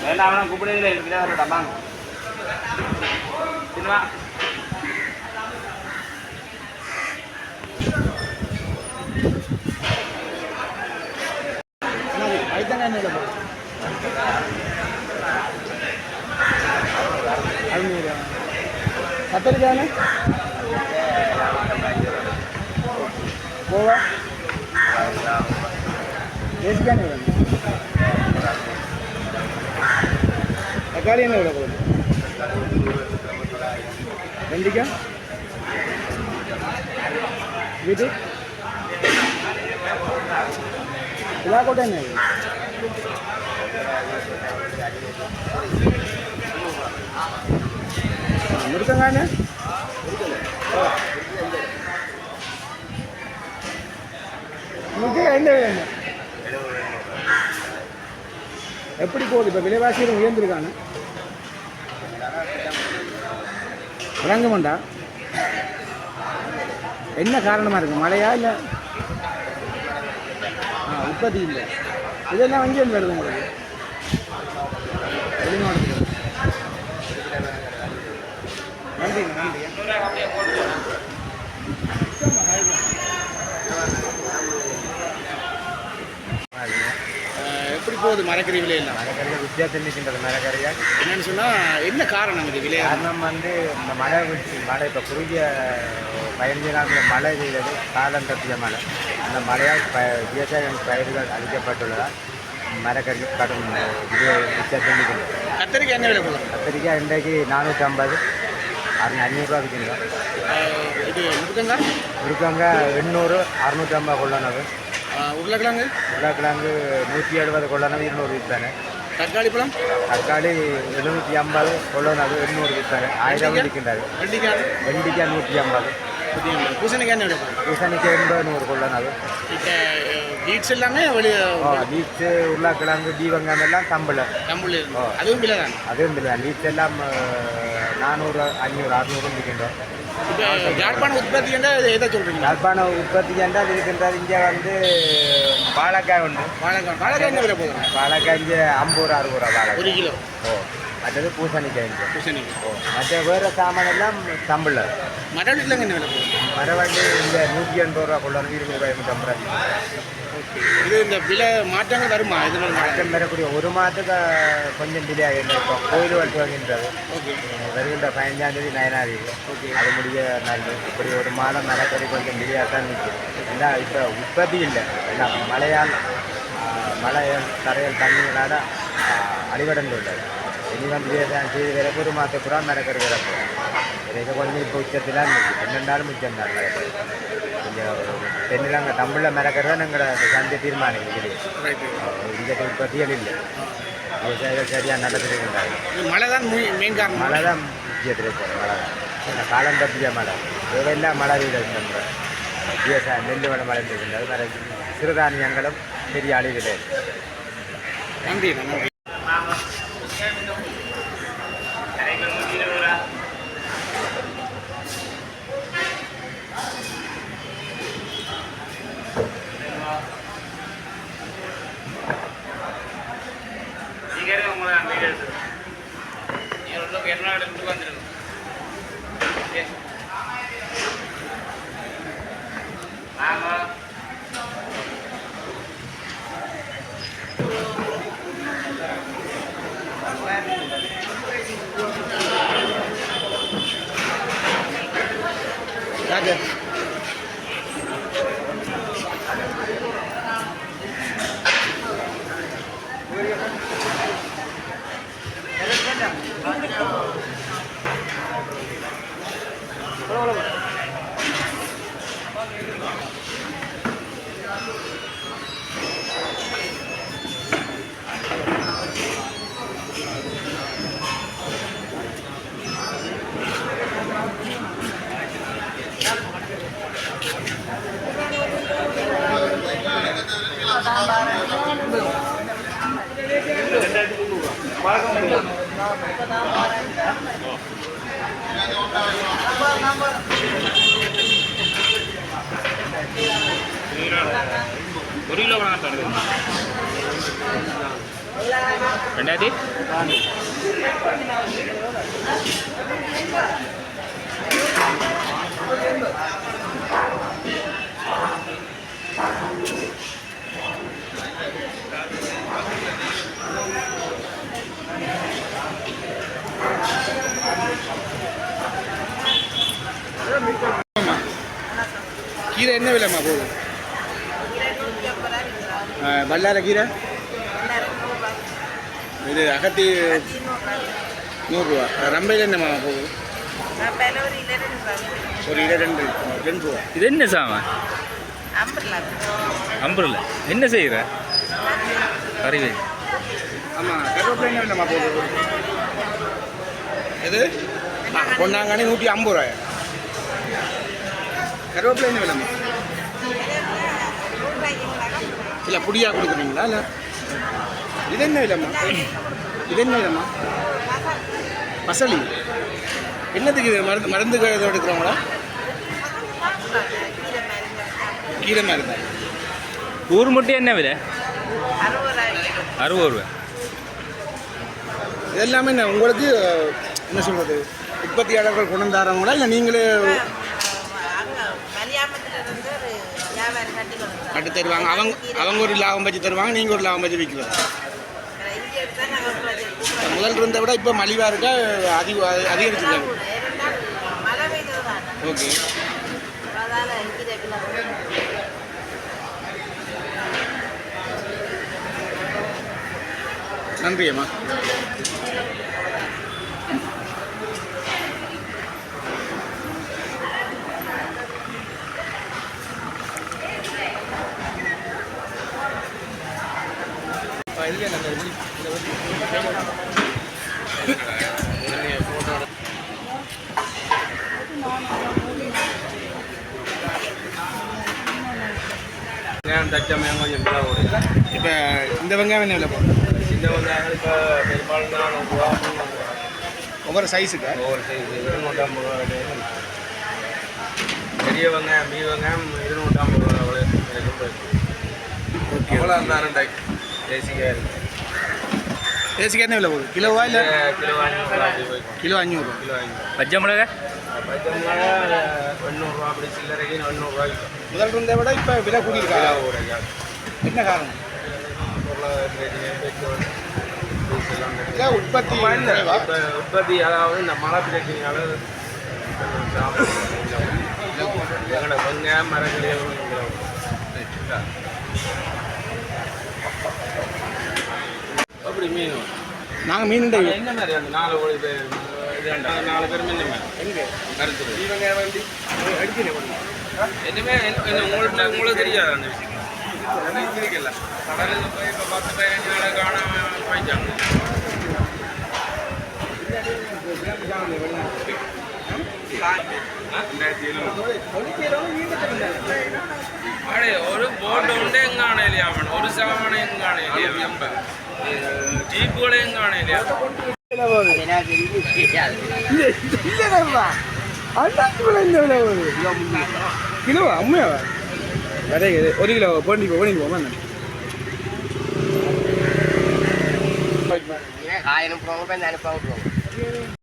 வேண்டாம் கூப்பிடுறதுல இருக்கிற டப்பாங்க சினிமா கத்தரிக்காய் போவா தேசிக்காய் வேணும் தக்காளி என்ன விலை போகுது வெண்டிக்காய் வீட்டு விழாக்கோட்டை என்ன முருக்கங்காண்ணே என்ன வேணும் எப்படி போகுது இப்போ விலைவாசிகள் உயர்ந்திருக்கானு வழங்கமாண்டா என்ன காரணமாக இருக்குது மழையா இல்லை உற்பத்தி இல்லை இதெல்லாம் வங்கி வந்து வருது உங்களுக்கு வெளிநாடு நன்றி நன்றி எப்படி போகுது மரக்கறி விலையெல்லாம் மரக்கறிகள் வித்தியாசம் இருக்கின்றது மரக்கறிகள் என்னன்னு சொன்னால் என்ன காரணம் இது விலை காரணம் வந்து இந்த மழை மழை இப்போ குறுகிய 15 நாட்கள் மழை பெய்தது காலம் தப்பிய மழை அந்த மழையால் விவசாய பயிர்கள் அளிக்கப்பட்டுள்ளதால் மரக்கறி கடும் வித்தியாசம் இருக்கின்றது கத்திரிக்காய் என்ன விலை போகும் கத்திரிக்காய் இன்றைக்கு 450 500 விற்கின்றோம் இது முருக்கங்காய் முருக்கங்காய் 800 650 கொள்ளனவு உருளைக்கிழங்கு 170 கொள்ளனவு 200 விற்பாங்க தக்காளி பழம் தக்காளி 750 கொள்ளனவு 800 விற்பாங்க 1000 விற்கின்றாரு வெண்டிக்காய் 150 பூசணிக்காய் என்ன விலை போகும் பூசணிக்காய் 80 100 கொள்ளனவு இப்போ பீட்ஸ் எல்லாமே பீட்ஸு உருளைக்கிழங்கு தீவங்காய் எல்லாம் தம்பில் அதுவும் விலை தான் அதுவும் இல்லை பீட்ஸ் எல்லாம் 400 500 600 விற்கின்றோம் இப்போ யாழ்ப்பாண உற்பத்தி என்றால் எதை சொல்கிறீங்க யாழ்ப்பாண உற்பத்தி என்றால் இருக்கின்றது இங்கே வந்து வாழைக்காய் உண்டு வாழைக்காய் என்ன விலை போகுது வாழைக்காய் இங்கே 50 60 வாழை 1 கிலோ மற்றது பூசணிக்காய் மற்ற வேறு சாமான் எல்லாம் தமிழில் மரவள்ளியில் என்ன விலை போகுது மரவள்ளி இந்த 180 ரூபா கொள்ள 200 ரூபாய் 150 ரூபா இது இந்த விலை மாற்றங்கள் வருமா இதனால மாற்றம் வரக்கூடிய ஒரு மாதத்துக்கு கொஞ்சம் டிலே ஆகிடுது இப்போ கோயில் வளர்த்து வாங்கின்றது வருகின்ற 15ஆம் தேதி நயனாதி அது முடிய நல்லது இப்படி ஒரு மாதம் மரக்கறி கொஞ்சம் டிலேயாக தான் நிற்கும் ஏன்னா இப்போ உற்பத்தி இல்லை எல்லாம் மழையால் தரையில் தண்ணிகளால் அடிவடந்து உள்ளது இனி வந்து செய்து வரப்போ ஒரு மாதப்புறா மரக்கறி வரப்போ இதை கொஞ்சம் இப்போ உச்சத்திலாம் இருக்குது என்னென்னாலும் மிச்சம் தான் மரக்கறி கொஞ்சம் தென்னிலங்க தமிழில் மரக்கறி தான் எங்களோட சந்தை தீர்மானம் இங்கே உற்பத்திகள் இல்லை விவசாயிகள் சரியாக நடத்திருக்கின்றார்கள் மழை தான் மெயின் காரணம் மழை தான் முக்கியத்தில் இருக்கிற மழை தான் காலம் தப்பிய மழை தேவையெல்லாம் மழை வீடு விவசாயம் நெல் வளம் வளர்ந்திருக்கின்றது வேறு சிறுதானியங்களும் பெரிய அளவில் நன்றி நன்றி ஒரு கிலோ வாங்க 2000 கீரை என்ன விலைம்மா போகுது பல்லார கீரை இது அகத்தி 100 ரூபா ரம்பையில் என்னம்மா போகுது ஒரு கிலோ 2 ரூபா இது என்ன சாமான் அம்பரில் என்ன செய்கிற கறிவே ஆமாம் கருவேப்பிலை என்ன விலைம்மா போகுது எது பொன்னாங்கண்ணி 150 ரூபாயா கருவேப்பிலை என்ன விலைம்மா இல்லை புடியாக கொடுக்குறீங்களா இல்லை இது என்ன விலைம்மா இது என்ன விலைம்மா மசாலி என்னத்துக்கு இது மருந்து இதை எடுக்கிறவங்களா கீரை மருந்து ஊர் முட்டை என்ன விலை 60 ரூபா இதெல்லாமே என்ன உங்களுக்கு என்ன சொல்கிறது உற்பத்தியாளர்கள் கொண்டு தரவங்களா இல்லை நீங்களே கட்டு தருவாங்க அவங்க ஒரு லாபம் வச்சு தருவாங்க நீங்கள் ஒரு லாபம் வச்சு விற்கிறது முதல் இருந்த விட இப்போ மலிவாக இருக்கா அதிகரிச்சுருக்காங்க ஓகே நன்றி அம்மா தச்சமயம் கொஞ்சம் விலை ஓடுது இப்போ இந்த வெங்காயம் என்ன விலை போகும் சின்ன வெங்காயம் இப்போ பெரும்பாலும் 400 ரூபா 300 ரூபா ஒவ்வொரு சைஸுக்கு ஒவ்வொரு சைஸ் 250 ரூபா கிடையாது பெரிய வெங்காயம் மீ வெங்காயம் 250 ரூபா விலைக்கும் போயிருக்கு அவ்வளோ இருந்தாலும் தேசிக்காக இருக்குது பேசிக்க என்ன விலை போகுது கிலோவா இல்லை கிலோ 500 ரூபா அப்படி போய்க்கும் கிலோ 500 கிலோ 500 பச்சை மிளகா பச்சை மிளகா 800 ரூபா அப்படி சில்லறைக்கு 800 ரூபாய்க்கு முதல் இருந்த விட இப்போ விலை கூடியிருக்கா விலை ஓடுங்க என்ன காரணம் பொருளாதார பிரச்சனை பெட்ரோல் டீசல் அந்த இல்லை உற்பத்தி குறைவா? இப்போ உற்பத்தி அதாவது இந்த மழை பிரச்சனையால எங்களோட வெங்காயம் மரக்கறியை அப்படி மீன் நாங்கள் மீன் என்ன மாதிரி அந்த 4 கோடி பேர் 4 பேர் மீன் எங்கே கருத்து இவங்க வேண்டி என்னமே உங்களுக்கு தெரியாது அந்த விஷயம் இருக்கல கடலில் போய் இப்போ 10-15 நாளை காணாம போயிட்டாங்க ഒരു ബോട്ടുണ്ട് എങ്ങാണേലേ അവൻ ഒരു സാവണ എങ്ങാണേലേ ജീപ്പുകളെ എങ്ങാണേലേ കിലോ അമ്മയാ അതെ 1 കിലോ വേണ്ടി പോകാൻ 1000 போங்க 500 போங்க